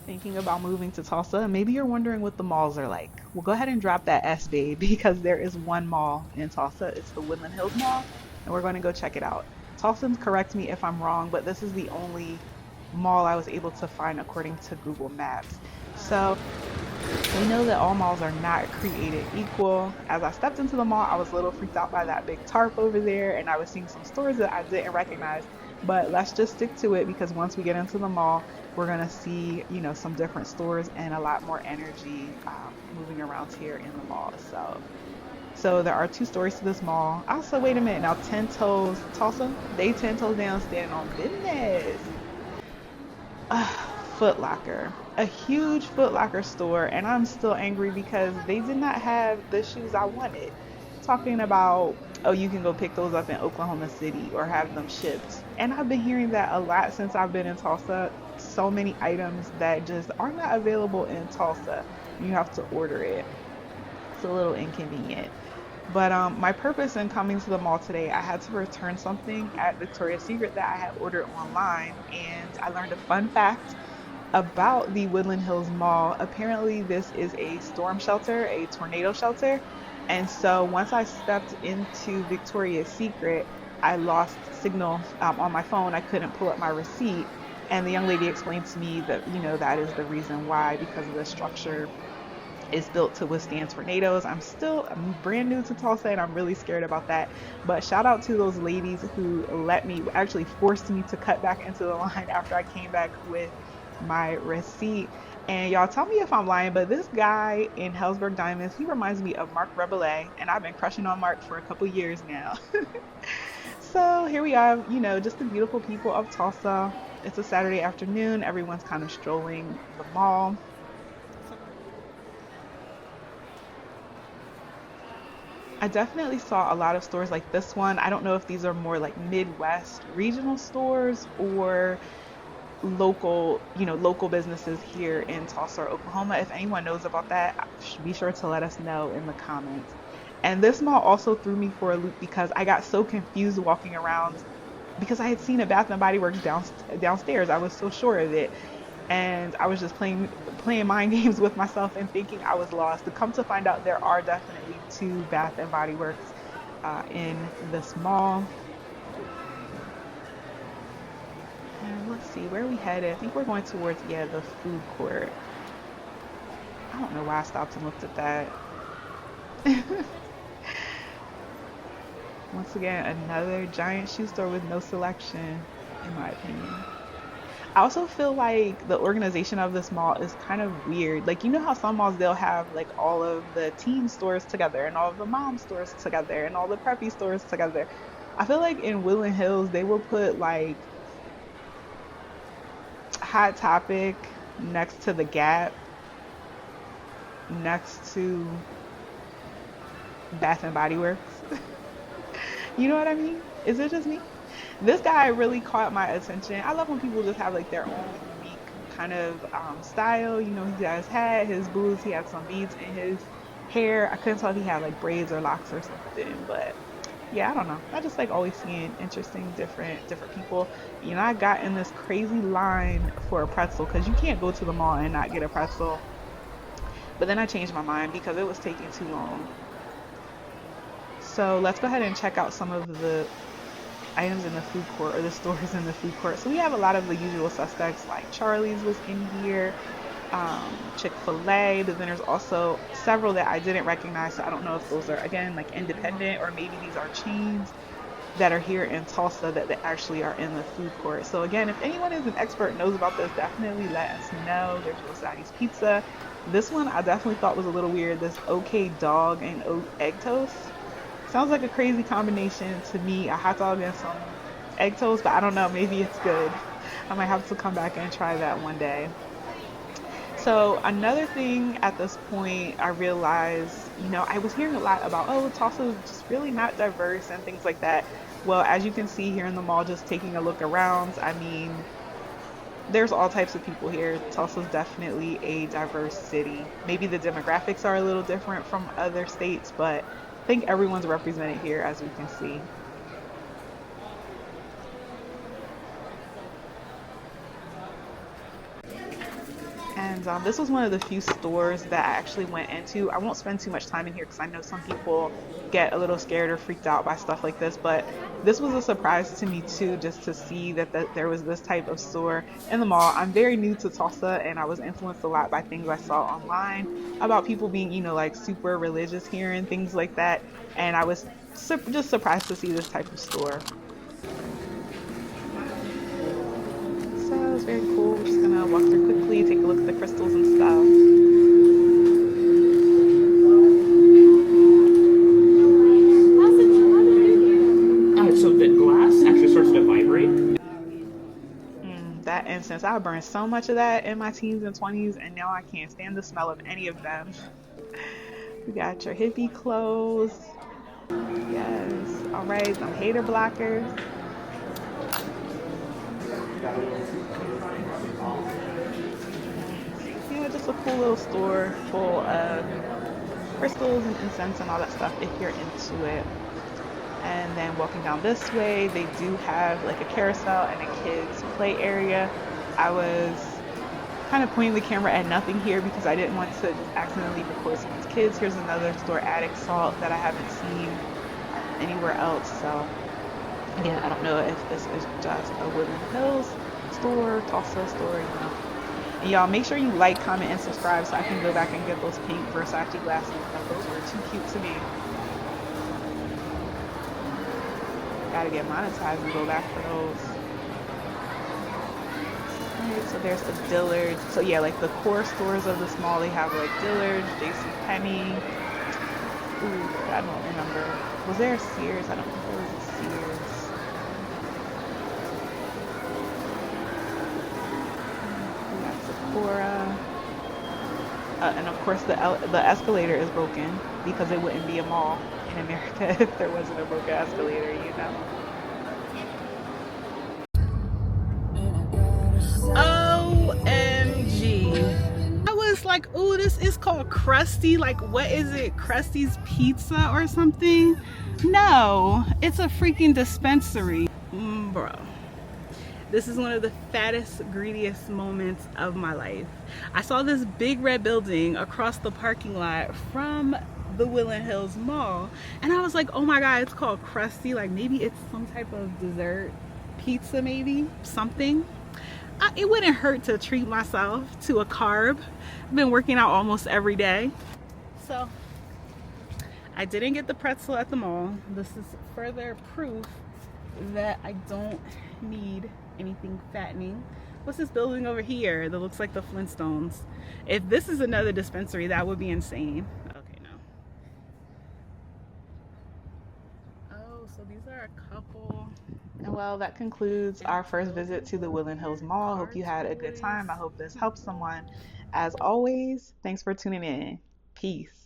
Thinking about moving to Tulsa, maybe you're wondering what the malls are like. Well, go ahead and drop that S, babe, because there is one mall in Tulsa. It's the Woodland Hills Mall, and we're going to go check it out. Tulsans, correct me if I'm wrong, but this is the only mall I was able to find according to Google Maps. So we know that all malls are not created equal. As I stepped into the mall, I was a little freaked out by that big tarp over there, and I was seeing some stores that I didn't recognize. But let's just stick to it because once we get into the mall, we're gonna see, some different stores and a lot more energy moving around here in the mall. So there are two stories to this mall. Also, wait a minute now, Ten Toes Tulsa, they 10 toes down, standing on business. Foot Locker, a huge Foot Locker store, and I'm still angry because they did not have the shoes I wanted. Talking about, oh, you can go pick those up in Oklahoma City or have them shipped. And I've been hearing that a lot since I've been in Tulsa. So many items that just are not available in Tulsa. You have to order it. It's a little inconvenient. But my purpose in coming to the mall today, I had to return something at Victoria's Secret that I had ordered online, and I learned a fun fact about the Woodland Hills Mall. Apparently, this is a storm shelter, a tornado shelter. And so once I stepped into Victoria's Secret, I lost signal on my phone. I couldn't pull up my receipt. And the young lady explained to me that, that is the reason why, because of the structure is built to withstand tornadoes. I'm brand new to Tulsa and I'm really scared about that. But shout out to those ladies who actually forced me to cut back into the line after I came back with my receipt. And y'all tell me if I'm lying, but this guy in Hellsberg Diamonds, he reminds me of Mark Rebellet, and I've been crushing on Mark for a couple years now. So here we are, just the beautiful people of Tulsa. It's a Saturday afternoon. Everyone's kind of strolling the mall. I definitely saw a lot of stores like this one. I don't know if these are more like Midwest regional stores or local businesses here in Tulsa, Oklahoma. If anyone knows about that, be sure to let us know in the comments. And this mall also threw me for a loop because I got so confused walking around because I had seen a Bath and Body Works downstairs. I was so sure of it, and I was just playing mind games with myself and thinking I was lost. To come to find out, there are definitely two Bath and Body Works in this mall. And let's see, where are we headed? I think we're going towards, the food court. I don't know why I stopped and looked at that. Once again, another giant shoe store with no selection, in my opinion. I also feel like the organization of this mall is kind of weird. Like, how some malls they'll have like all of the teen stores together and all of the mom stores together and all the preppy stores together. I feel like in Woodland Hills they will put like Hot Topic next to the Gap, next to Bath and Body Works. You know what I mean? Is it just me? This guy really caught my attention. I love when people just have like their own unique kind of style. He got his hat, his boots, he had some beads in his hair. I couldn't tell if he had like braids or locks or something, but yeah, I don't know. I just like always seeing interesting, different people. I got in this crazy line for a pretzel because you can't go to the mall and not get a pretzel. But then I changed my mind because it was taking too long. So let's go ahead and check out some of the items in the food court or the stores in the food court. So we have a lot of the usual suspects like Charlie's was in here, Chick-fil-A, but then there's also several that I didn't recognize. So I don't know if those are again like independent or maybe these are chains that are here in Tulsa that actually are in the food court. So again, if anyone is an expert and knows about this, definitely let us know. There's Rosati's Pizza. This one I definitely thought was a little weird. This OK Dog and Oat Egg Toast. Sounds like a crazy combination to me, a hot dog and some egg toast, but I don't know, maybe it's good. I might have to come back and try that one day. So another thing at this point, I realized, I was hearing a lot about, oh, Tulsa is just really not diverse and things like that. Well, as you can see here in the mall, just taking a look around, I mean, there's all types of people here. Tulsa's definitely a diverse city. Maybe the demographics are a little different from other states, but I think everyone's represented here, as we can see. And this was one of the few stores that I actually went into. I won't spend too much time in here because I know some people get a little scared or freaked out by stuff like this, but this was a surprise to me too, just to see that there was this type of store in the mall. I'm very new to Tulsa, and I was influenced a lot by things I saw online about people being, like super religious here and things like that. And I was just surprised to see this type of store. So it's very cool. We're just gonna walk through quickly, take a look at the crystals and stuff. So the glass actually starts to vibrate. That incense, I burned so much of that in my teens and 20s, and now I can't stand the smell of any of them. We got your hippie clothes. Yes. All right, some hater blockers. Yeah, just a cool little store full of crystals and incense and all that stuff if you're into it. And then walking down this way, they do have like a carousel and a kids play area. I was kind of pointing the camera at nothing here because I didn't want to just accidentally record someone's kids. Here's another store, Attic Salt, that I haven't seen anywhere else. So again, I don't know if this is just a Woodland Hills store, Tulsa store. And y'all make sure you like, comment, and subscribe so I can go back and get those pink Versace glasses. Those were too cute to me. Gotta get monetized and go back for those. Alright, so there's the Dillard's. So yeah, like the core stores of this mall, they have like Dillard's, JCPenney. Ooh, I don't remember. Was there a Sears? I don't think there was a Sears. We got Sephora. And of course the escalator is broken because it wouldn't be a mall in America if there wasn't a broken escalator. OMG. I was like, oh, this is called Krusty. Like, what is it? Krusty's Pizza or something? No, it's a freaking dispensary. Bro. This is one of the fattest, greediest moments of my life. I saw this big red building across the parking lot from the Woodland Hills Mall, and I was like, oh my god, it's called Krusty. Like, maybe it's some type of dessert pizza, maybe something. It wouldn't hurt to treat myself to a carb. I've been working out almost every day, so I didn't get the pretzel at the mall. This is further proof that I don't need anything fattening. What's this building over here that looks like the Flintstones? If this is another dispensary, that would be insane. Okay, no. Oh, so these are a couple. And well, that concludes our first visit to the Woodland Hills Mall. Hope you had a good time. I hope this helps someone. As always, thanks for tuning in. Peace.